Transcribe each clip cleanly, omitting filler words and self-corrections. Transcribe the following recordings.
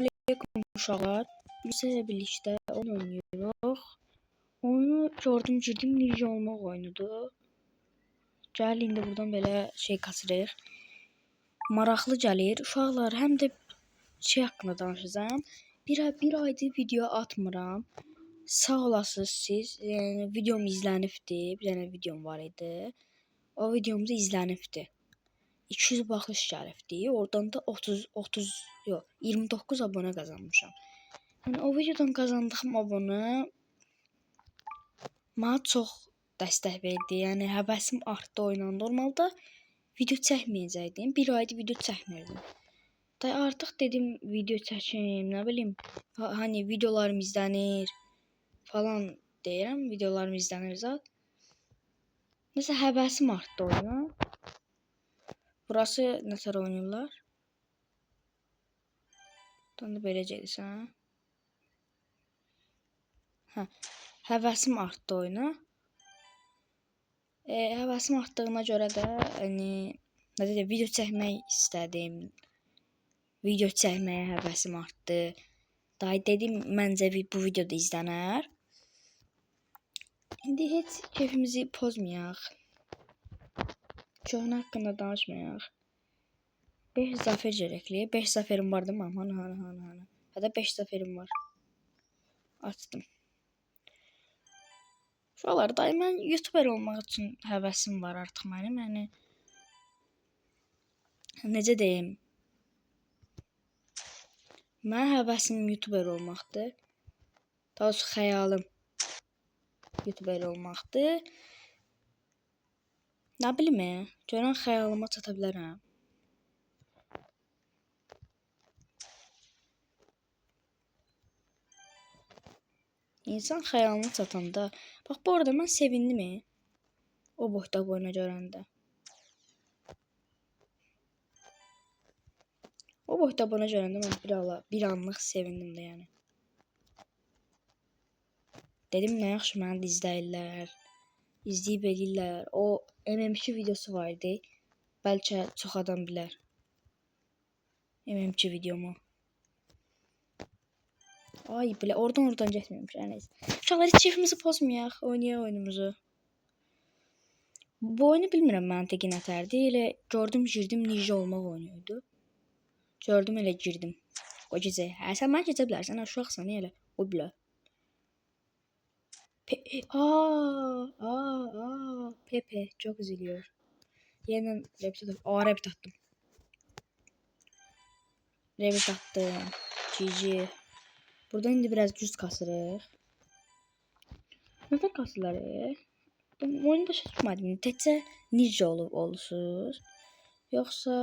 Aleyküm uşaqlar. Bizə birlikdə oyun oynayırıq. Oyunu gördüm girdim ninja olmaq oyunudur. Gəl indi buradan belə şey kasırıq. Maraqlı gəlir. Uşaqlar həm də şey haqqında danışacağam. Bir aydır video atmıram. Sağ olasınız siz. Yəni videom izlənibdi. Bir dənə videom var idi. O videomuz izlənibdi. 200 baxış gəlibdi. Oradan da 29 abunə qazanmışam. Yəni o videodan qazandığım abunə mənə çox dəstək verdi. Yəni həvəsim artdı oyuna. Normalda video çəkməyəcəkdim. Bir aydır video çəkmirdim. Da artıq dedim video çəkim, nə bilim, hani videolarım izlənir falan deyirəm. Videolarım izlənir zət. Nəsə həvəsim artdı oyuna. Burası nətər oynayırlar? Buradan da belə gedirsən. Hə, həvəsim artdı oyuna. Həvəsim artdığına görə də video çəkmək istədim. Video çəkməyə həvəsim artdı. Day dedim məncə bu videoda izlənər. İndi heç keyfimizi pozmayaq. Köhnə haqqında danışmayaq. 5 zafer gərəkli. 5 zaferim var değil mi? Hani. Hətta 5 zaferim var. Açdım. Uşaqlar, day mən YouTuber olmaq üçün həvəsim var artıq mənim. Yəni necə deyim? Mən həvəsim YouTuber olmaqdır. Daha doğrusu xəyalım YouTuber olmaqdır. Nə bilim, görən xəyalıma çata bilərəm. İnsan xəyalına çatanda, bax bu arada mən sevindim o boyda boyuna görəndə. O boyda boyuna görəndə mən bir anlıq sevindim də yəni. Dedim nə yaxşı məni də izləyirlər. İzləyib eləyirlər. O MM2 videosu var idi. Bəlkə çox adam bilər. MM2 videomu. Ay belə oradan getmirmiş. Uşaqlar heç keyfimizi pozmayaq. Oynayaq oyunumuzu. Bu oyunu bilmirəm məntiqi nətərdir. Elə gördüm girdim ninja olmaq oyunuydu. Gördüm elə girdim. O gecə. Sən mənə keçə bilərsən. Uşaqsan elə. O bilə. Pepe çok üzülüyor. Yeniden rabbit attım. Rabbit attım. GG. Buradan indi biraz düz kasırıq. Nədən kasırlar? Oyunu başa düşmədim. Təkcə ninja olursunuz. Yoxsa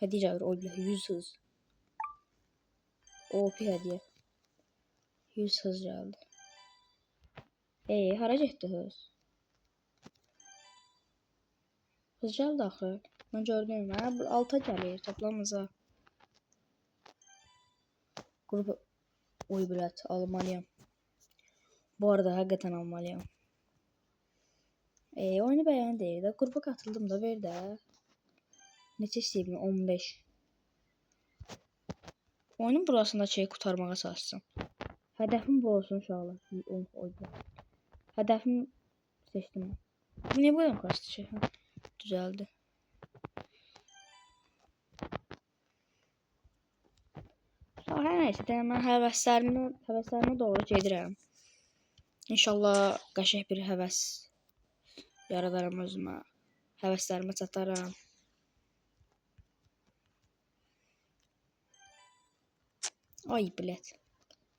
hədiyyə gəlir. O 100 hız. OP hədiyyə. 100 hız gəldi. Hara getdi hız? Hız gəldi axı. Mən gördüm. Alta gəlir. Toplamıza. Qrupu. Oy bilet almalıyam. Bu arada həqiqətən almalıyam. Oyunu bəyəndir də. Qrupa katıldım da ver də. Neçə istəyib? 15. Oyunun burasında şey kurtarmağa çalışsın. Hədəfim bu olsun uşaqlar. Hədəfim seçdim. Bu niyə buradan kaçtı şey? Düzəldi. Hər nəysə, mən həvəslərimə doğru gedirəm. İnşallah qəşəng bir həvəs yaradaram özümə. Həvəslərimə çataram. Ay bilet.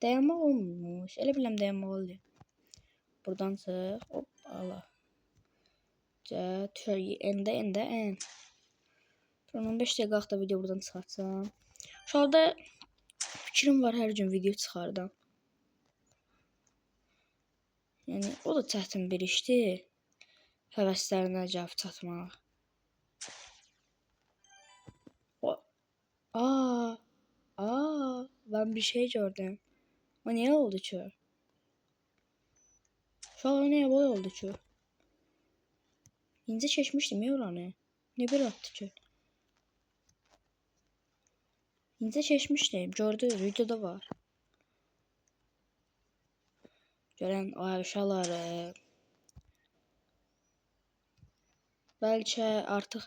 Dayanmaq olmuş. Elə biləm dayanmaq oldu. Buradan çıx. Hop Allah. En. 15 dəqiqə video buradan çıxartsam. Şu anda fikrim var hər gün video çıxardım. Yəni o da çətin bir işdir. Həvəslərinə cavab çatmaq. Ben bir şey gördüm. O niye oldu ki? Şu an niye böyle oldu ki? İnce çeşmiştim ya oranı. Ne böyle attı ki? İnce çeşmiştim. Gördü. Videoda var. Gören uşaqlar belki artıq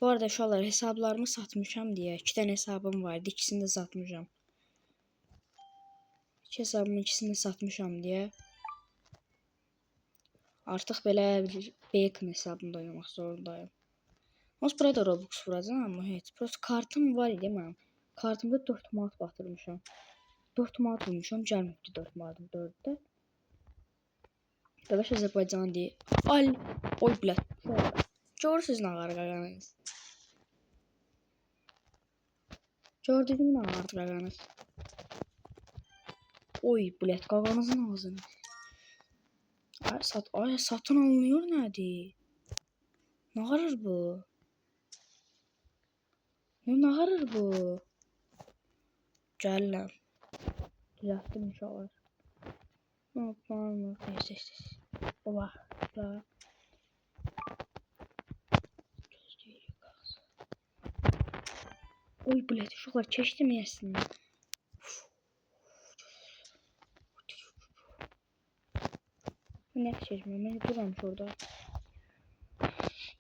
bu arada uşaqlar hesablarımı satmışam diye 2 tane hesabım vardı. İkisini de satmışam. 2 hesabımın ikisini de satmışam diye artıq belə bir bacon hesabımda oynamaq zorundayım. Mas burada Robux vuracağım ama heç. Prosta kartım var idi mənim. Kartımda 4 manat batırmışam. 4 manat vurmuşam. Gəlməyibdi 4 manatım 4-də. Dadaş Azərbaycan deyil. Al. Oy bilə. Görürsünüz nə var qaqanız. Gördünüz mü nə var qaqanız. Oy bilet qaqanızın ağzını. Ay satın alınıyor nədir? Nə qarır bu? Nə qarır bu? Gəlirəm. Düzəltdim inşallah. Tamam. Neyse. Baba. Da. Oy bilet uşaqlar keçdim yesin. Ne çeşmem? Ben duram şurada.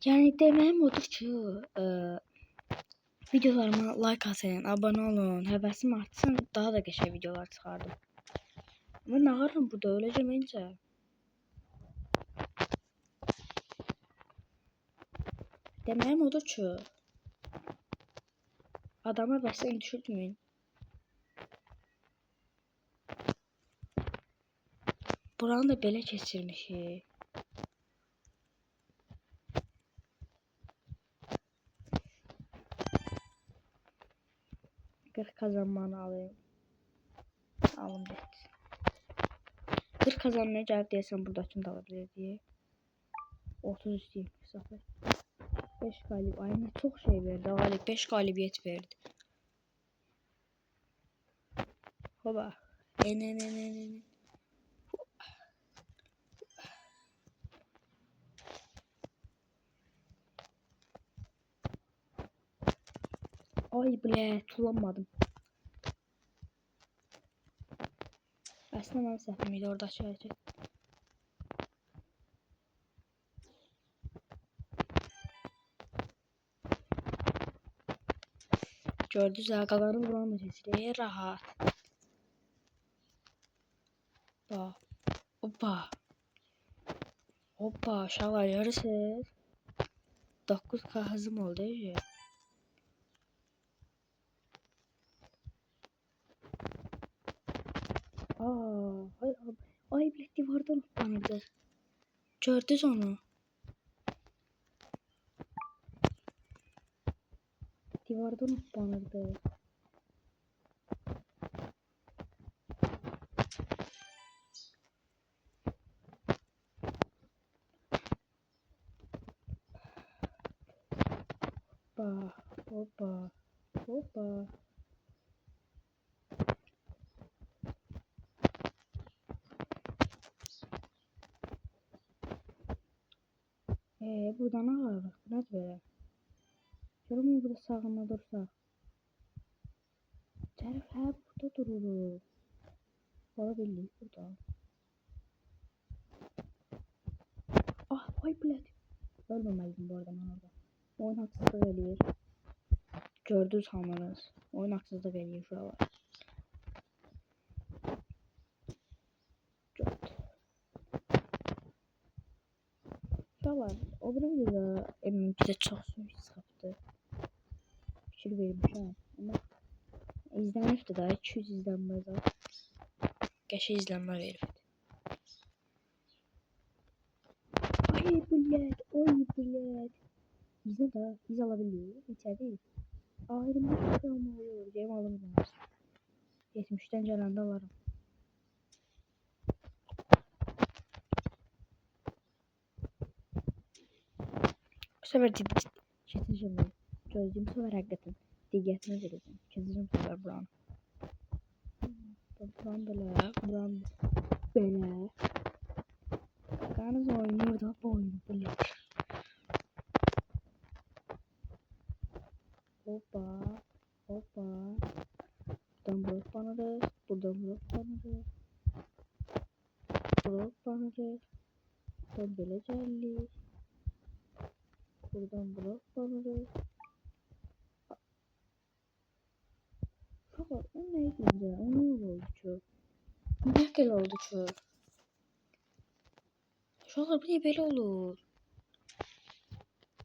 Yani demem odur ki videolarıma like atın, abone olun, həvəsim artsın, daha da qəşəng videolar çıxardım. Ama ne qarım burada öləcəm məncə. Deməyim odur ki adama bəsəni düşürtməyin. Buranı da belə keçirmişik. 40 kazanmanı alayım. Alım get. 40 kazanmaya gəlib deyəsən buradakını da alabilir diye. 30 istəyim hesabı. 5 galib. Aynen çok şey verdi. Galip 5 galibiyet verdi. Hoba. En. Ay ble tullanmadım. Aslında ben səhvimiydi orada aşağı çek. Gördünüz ha qalanı vuran da sesli rahat. Hoppa şavar yarısı. 9K hızım oldu ya. Ay bilek divardan hoppanırdı. Gördünüz onu. Divardan hoppanırdı. Hoppa. Burada ne var bak? Bu ne böyle? Görüm burada sağında dursa. Tərəf burada durur. Ola bildik burada. Ay bilet. Ölməməliydim bu arada mən orada. Oyun haksızlık eləyir. Gördünüz hamınız. Oyun haksızlık eləyir şuralar. Şuralar. O bir videoda eminlikdə çox sıxıbdı. Fikir vermişəm. Ama izlənibdi da 200 izlənmədə. Qəşəng izlənmə veribdi. Oy bilet. İzle da iz alabiliyor. İçeri. Ayrım bir şey olmuyor. Game alamıyorum. 70'ten gelende varım. Bu sefer keseceğim ben. Çözdüğüm sefer hakikaten. Dikkatine vereceğim. Keseceğim bu sefer buranı. Buran böyle. Kanız oynuyor da bu oyunu böyle. Hoppa. Buradan blok banırıq. Blok banırıq. Buradan belə gəldik. Buradan blok banırıq. Uşaqlar, o nə edirdi? O nə oldu ki? Niyə belə oldu ki? Uşaqlar, bu niyə belə olur?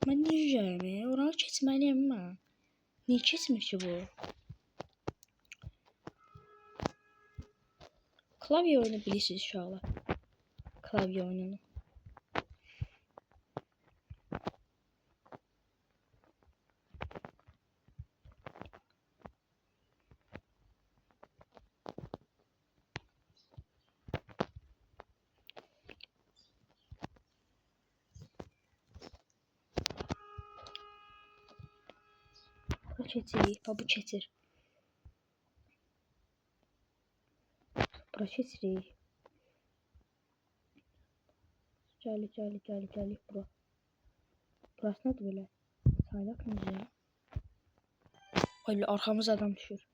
Mən necəyəm? Oranı keçməliyəm mən. Niyə keçmir ki bu? Klavye oyunu bilirsiniz uşaqlar. Klavye oyununu. Bu keçir. Bu keçir. Bura keçirik. Gəlik bura. Burası nədir belə? Saylaq necə? Ay, arxamız adam düşür.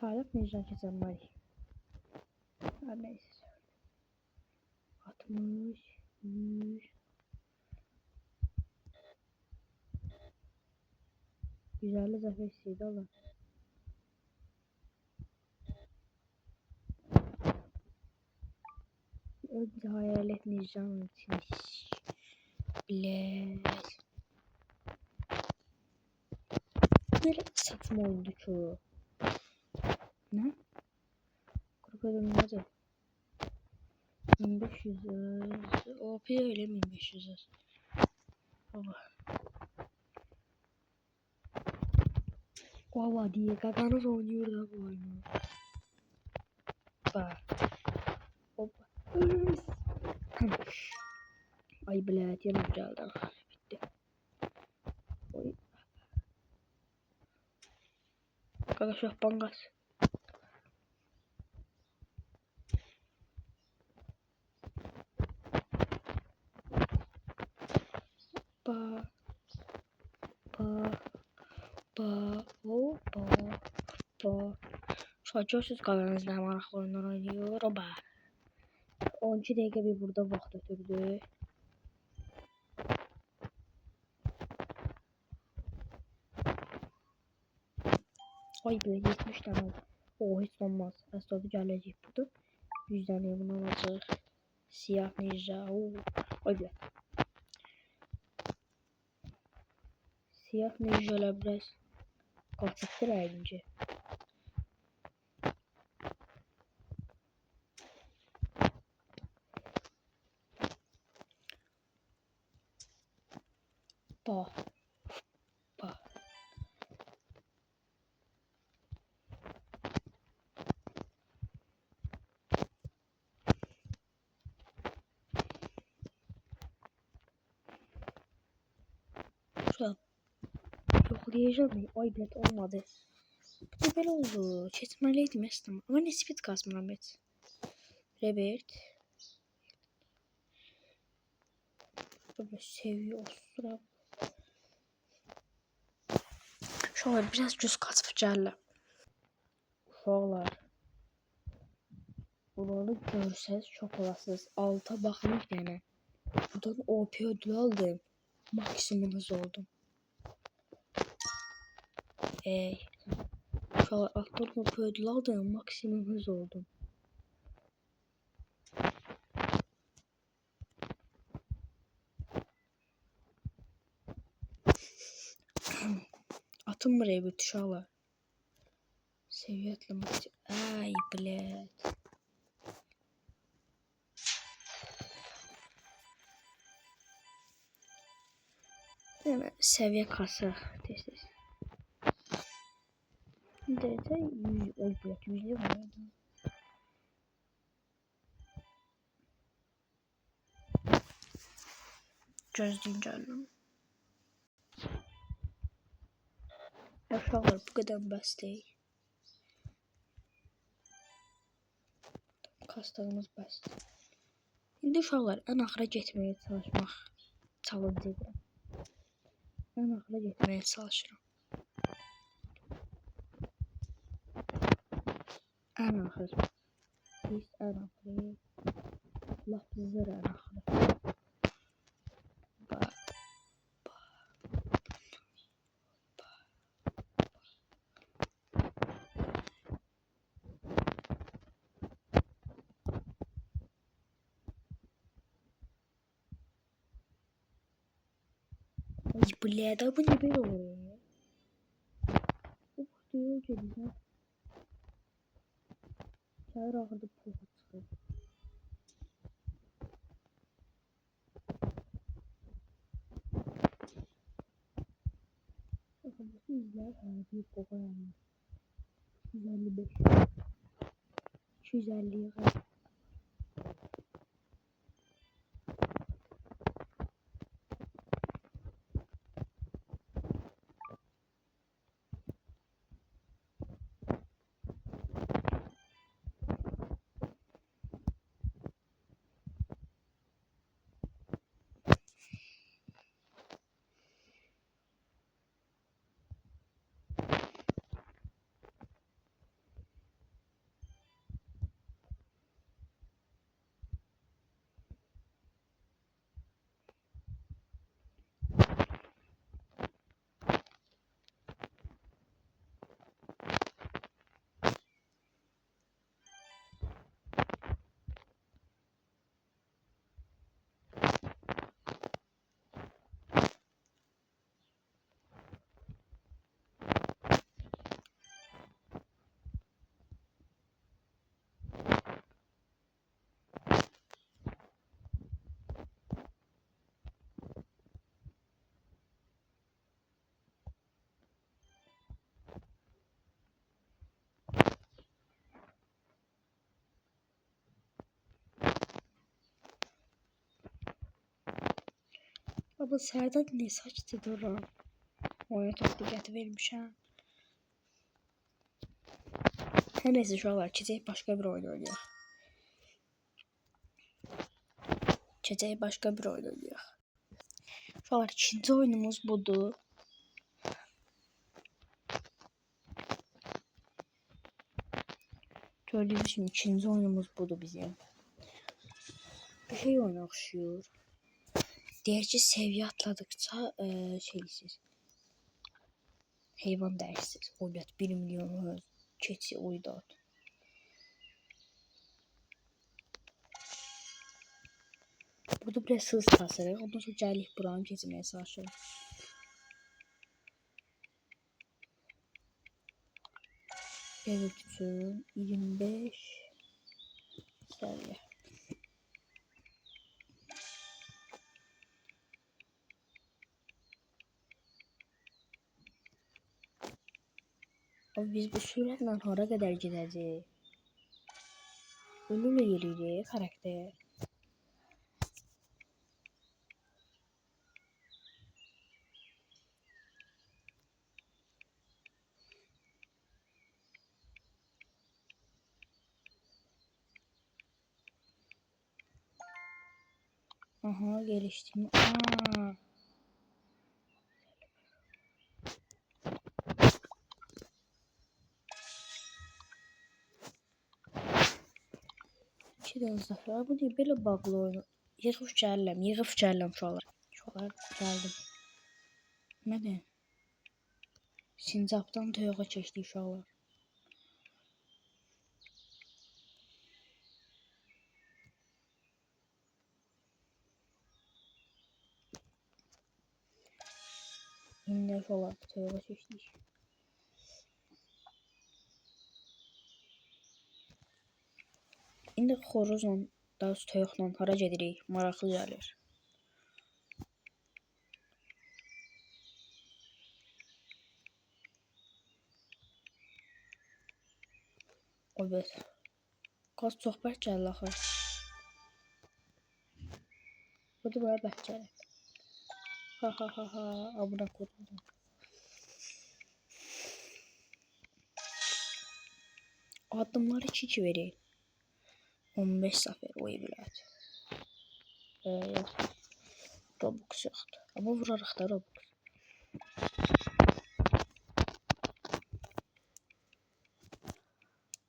Saylaq necə keçənməliyik? Hər neysə. 60, 100. 150 zəfər istəyirdi Allah. Önce hayalet Nizam için. Bilet. Böyle satma oldu ki o. Ne? Grup ödümleri. 1500. OP öyle 1500. Baba. Valla diye kakanız oynuyor da bu oyunu. Bak. Hoppa. Ay bilet yanıp geldi. Bitti. Oy. Arkadaşlar bangas. Ba. Şu an görürsünüz kanalınızda maraqlı oyunlar oynuyor. Oba. 12 dəqiqə bir burada vaxt ötürdü. Ay be 70 tane oldu. O hiç olmaz. Aslında gələcək budur. 100 tane bunu alacaq. Siyah ninja. Ay be. Siyah ninjalar biraz kaçıktır əyincə. Bax. Şurada. Yoxlayacağım. Ay bilet olmadı. Bu da belə oldu. Keçməliydim əslində. Amma nə speed kasmıram heç. Rebirth. Böyle seviye osura. Şöyle biraz düz kasıp gəllə. Uşaqlar. Bunları görsəz çok olasınız. Alta baxın bir dənə. Buradan OP ödül aldım. Maksimum hız oldum. Uşaqlar alttan OP ödül aldım. Maksimum hız oldum. Atın buraya bir uşaqlar. Seviye atlamak için. Ay bled. Hemen seviye kası test. DT 100. Ay bled 100'lü var. Gözlüyüm canım. Uşaqlar bu qədər bəs deyil. Kastığımız bəs. İndi uşaqlar ən axıra getməyə çalışmaq challenge edirəm. Ən axıra getməyə çalışıram. Ən axır. Biz ən axırı. Lap zır ən axırı. Bля, bu ne böyle oluyor ya? Bu diyor ki bize. Çağır ahırda pofu çıkıyor. Bakın bu izler bir pofa yanmış. 155. 250'ye kadar. Baba Serdar ne saçtı duran. Oyuna toplu vermişəm. Her neyse şu an var. Çiçeği başka bir oyun oynuyor. Çiçeği başka bir oyun oynuyor. Şu an ikinci oyunumuz budur. Gördüğünüz gibi ikinci oyunumuz budur bizim. Bir şey oynaşıyor. Deyək ki seviye atladıkça şeysiz. Heyvan dərsiz. Oynat 1 milyon keçi oydat. Burada biraz hız kasırıq. Ondan sonra gəlik buranı keçməyə çalışırıq. Evet üçün 25 səviyyə. Abi biz bu sürətlə hara qədər gedəcəyik? Ölülə yeririk karakter. Aha geliştim. Aa. İki zafer. Bu değil böyle bağlı oyunu. Yığıb gəlirəm uşaqlar. Uşaqlar gəldim. Nədir? Sincapdan toyuğa keçdik uşaqlar. İndi uşaqlar toyuğa keçdik. İndi xoruzla, daha doğrusu toyuqla hara gedirik? Maraqlı gəlir. Evet. Qaz çox bərk gəlir axı. Bu da baya bərk gəlir. Ha ha ha ha. Abuna koydum. Adımları 2 verir. 15 zafer o evlat. Yok. Robux yoxdur. Amma vurarıq da Robux.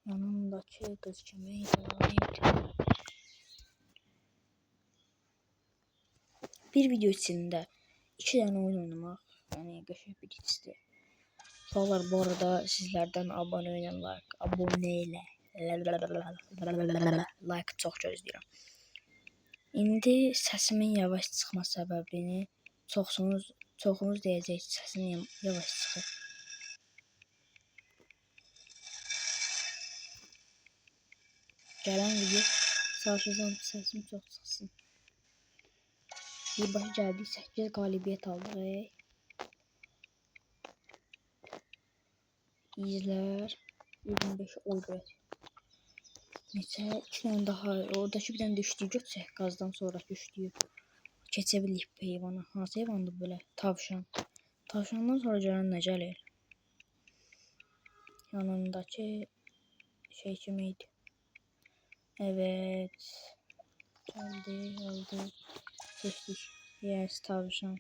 Yanımdaki kız kimeydi? Bir video içinde 2 tane oyun oynamak yani qəşəng bir histir. Sağlar bu arada sizlerden aboneyle like çok gözləyirəm. İndi səsimin yavaş çıxma səbəbini çoxunuz deyəcək səsim yavaş çıxır. Gələn video çalışacağım səsim çox çıxsın. Bir başı gəldik 8 qalibiyyət aldıq. İzler 25 oy ver. Neçə 2 tane daha oradakı bir tane düşdü götürək qazdan sonra düşdü. Keçebildik heyvana. Hansı heyvandır böyle? Tavşan. Tavşandan sonra gələn nə gəlir? Yanındakı şey kimiydi? Evet. Geldi, aldı. Seçtik. Yes, tavşan.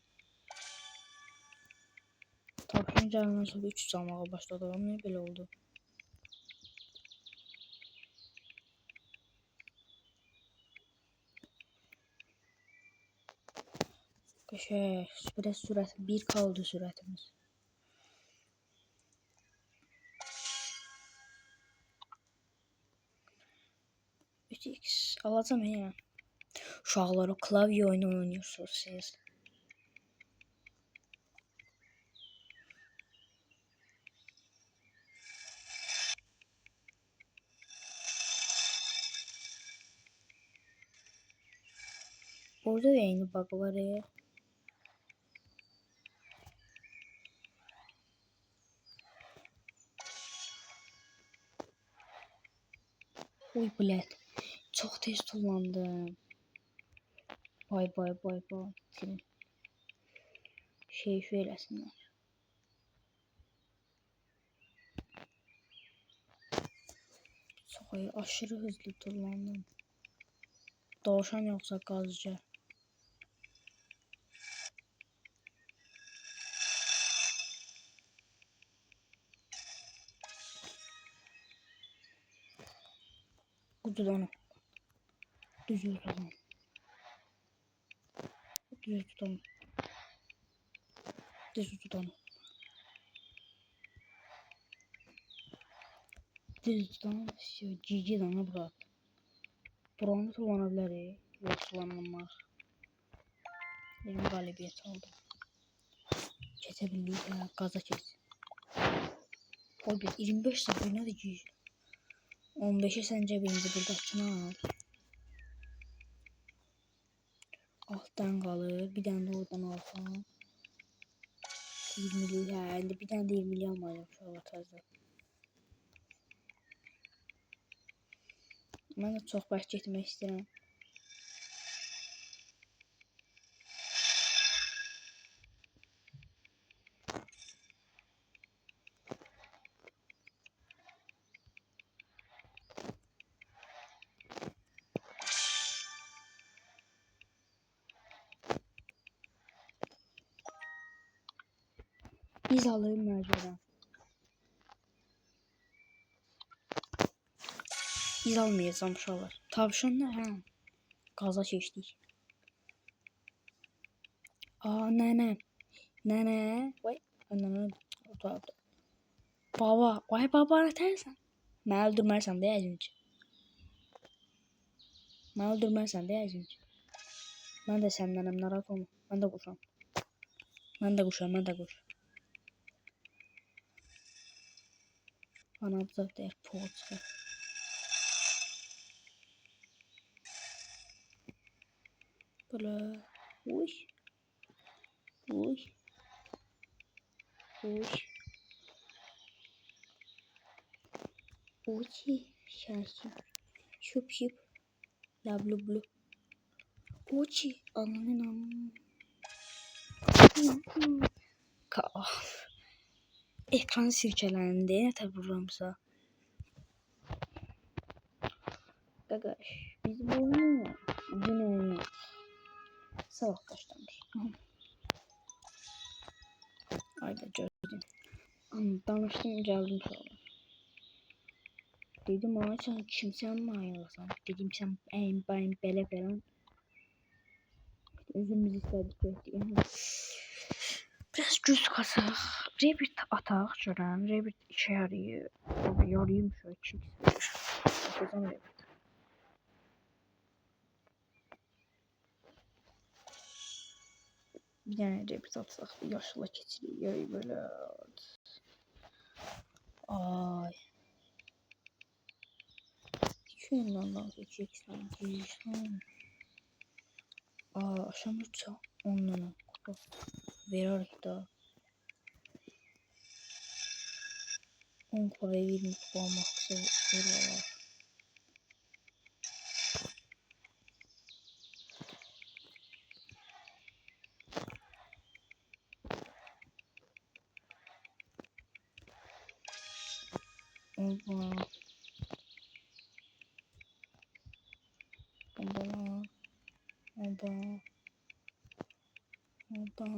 Tavşan gələndən sonra 3 çalmağa başladı. Ama niyə belə oldu? Biraz sürət 1 kaldı sürətimiz. X alacağım ya. Uşaqlar o klavye oyunu oynuyorsunuz siz. Orada da yeni bug var ya. Uy bled. Çok tez kullandım. Bay. Senin şey söylesinler. Çok aşırı hızlı kullandım. Doğuşan yoksa gazcı. Kutudan. Düz tutalım. Düz tutalım. Düz tutalım. Düz tutalım. GG dana bırak. Buranı kullanabilir. Yok kullanılmaz. Benim galibiyet aldım. Kesebildik ya. Gaza kes. Oy 25 0 ne diyeceğiz? 15'e sence birinci burada açın al. Alttan kalır. Bir tane de oradan alsam. 20'li herhalde. Bir tane de 20'li almayacağım şu avatazda. Ben de çok baş getmək istəyirəm. Biz alır məcbura. Biz almayacağım uşaqlar. Tavşanlar hə. Qaza keçdik. Aa nənə. Nənə. Vay. Nənə. Baba. Vay baba nətərsən? Məni öldürmərsən deyəcəm ki. Məni öldürmərsən deyəcəm ki. Mən də səndənəm narahat olma. Mən də quşam. Mən də quş. Anabza deyək poğaça. Böyle. Uy. Uy. Şaşı. Şup. Lablu. Uy. Ananın. Ekran sirkələndi. Nətər vururamsa. Qaqaş. Biz bunu dün oynuyoruz. Sabah başlamış. Ayda gördüm. Danışdım gəldim sonra. Dedim ay sen kimsən mayalasan? Dedim sen bayım belə falan. Özümüz istedik yani. Biraz güz kasaq. Rebirth ataq görən. Rebirth işe yarıyor. Yarıyım şöyle çünkü. Atacağım Rebirth. Bir tane Rebirth atsak yaşla keçiriyor böyle. Ay. Şundan geçeceksen diyeceğim. Aa aşağı uça. Ondan kutu. Vererek daha. 10 kupa ve 20 kupa almak seviyorlar. Oba. Oba. Oba. Oba.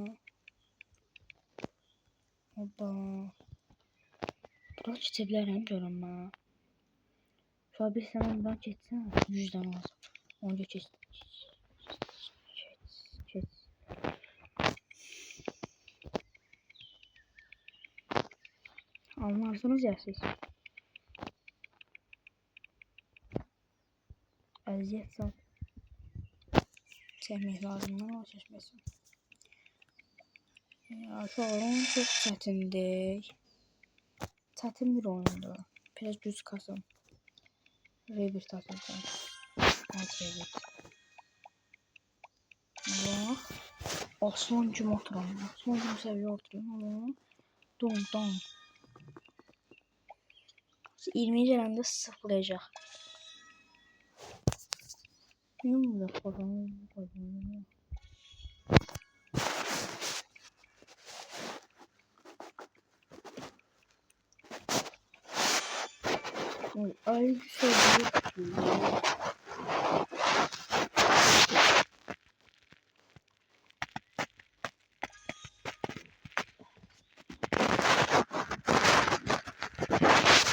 Oba. Bura keçebilərəm görəm mən. Şu an bir sen ondan geçsen 100'den lazım. Onca geç. Geç. Anlarsınız ya siz. Əziyyət sal. Çəkmək lazımdan o çəkməsin. Ya şu oyun çok çətindir. Çətin bir oyundur. Biraz düz kasım. Rebirth atacağım. Alt Rebirth. Bak. Aslan gibi oturam. Aslan gibi seviye oturuyorum ama. Dom. 20 gələndə sıfırlayacaq. Benim burada kazanım. Ay sevgili.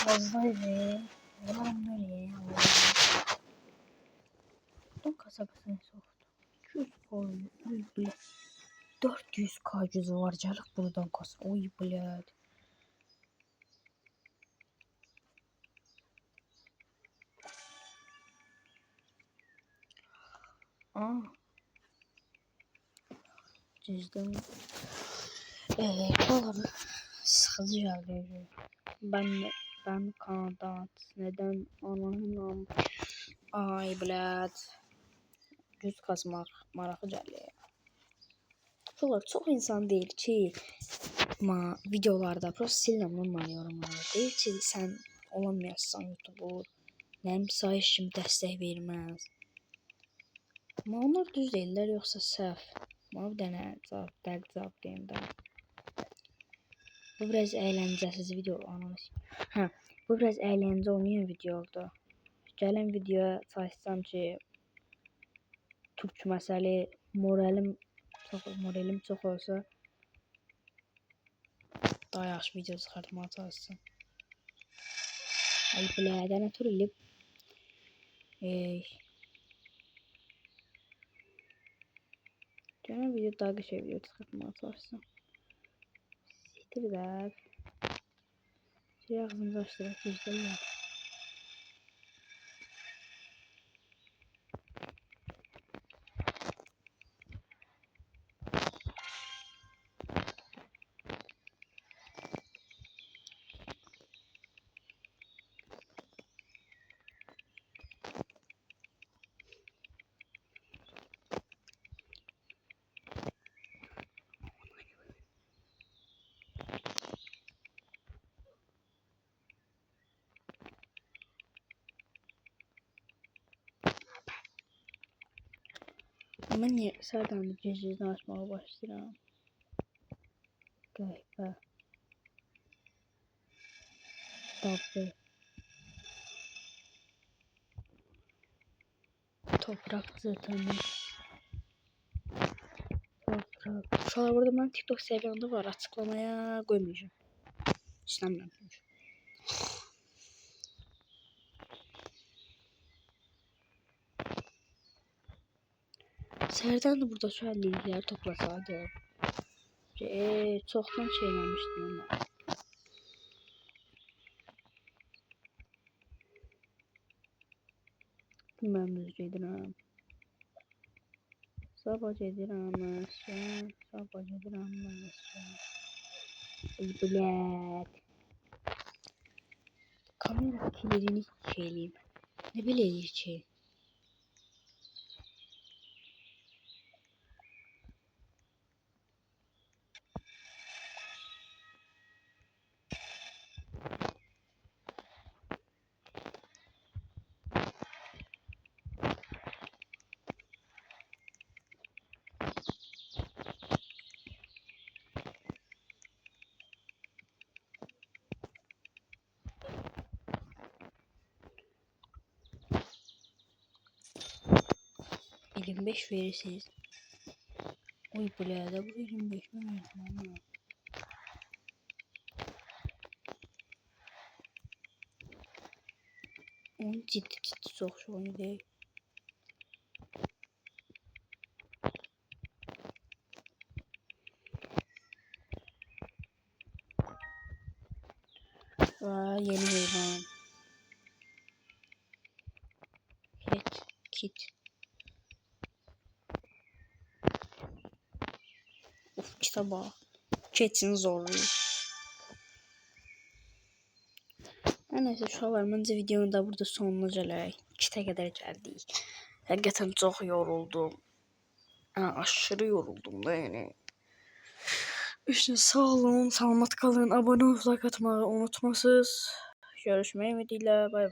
Vallahi yalan böyle. Don kasabasını soktu. 200 koydu. Uy bile. 400k cüzü var canım buradan kas. Uy bile. Aa. Cüzdan. Oğlum sıkıcı geldi. Ben kanat. Neden anlamam. Ay blad. Cüz kasmak maraqlı gəlir. Çok insan değil ki videolarda prosto silmemle yorumlar. Değil ki sen olamıyorsan YouTube'u. Mənim sayış kimi dəstək verməz. Ama onlar düz değiller yoksa səhv. Ama bir dənə dəqiq cavab deyim də. Bu biraz eğlencəsiz video anons. Bu biraz eğlence olmayan video oldu. Gələn videoya çalışsam ki Türk məsəli moralim çox olsa daha yaxşı video çıxartmağa çalışsam. Ay bilədən ötürü elib. Gələn video daha qəşəng video çıxartmağa çalışsam. Siktir də. Şey ağzımızı açdıraq güzdələr. Ama niye sərdən bir gecəsini açmağa başlayıram? Qəhbə. Dabbe. Toprak zaten. Toprak. Uşaqlar burada mənim TikTok səhifəmdə var. Açıqlamaya qoymayacağım. İstəmirəm çünki. Səhərdən də burada şu an linkləri toplasaydım. Çoxdan şey eləmişdim ama. Bilməm düz gedirəm. Sabah gedirəm mən. Sabah gedirəm mən. Blət. Kamera kilirini şeyleyeyim. Ne bileyim ki? ...25 verirsiniz. Oy blət, bu 25 mi verdim ama? Onun ciddi çox şey oyunu değil. Yeni heyvan. Kit. Of, kitaba. Keçin zorluyor. Her neyse uşaqlar, məncə videonun da burada sonuna gələk. 2-ə qədər gəldik. Həqiqətən çox yoruldum. Aşırı yoruldum da yəni. İşte sağ olun, salamat kalın. Abone olmayı, like atmayı unutmasınız. Görüşmək ümidiyle. Bay bay.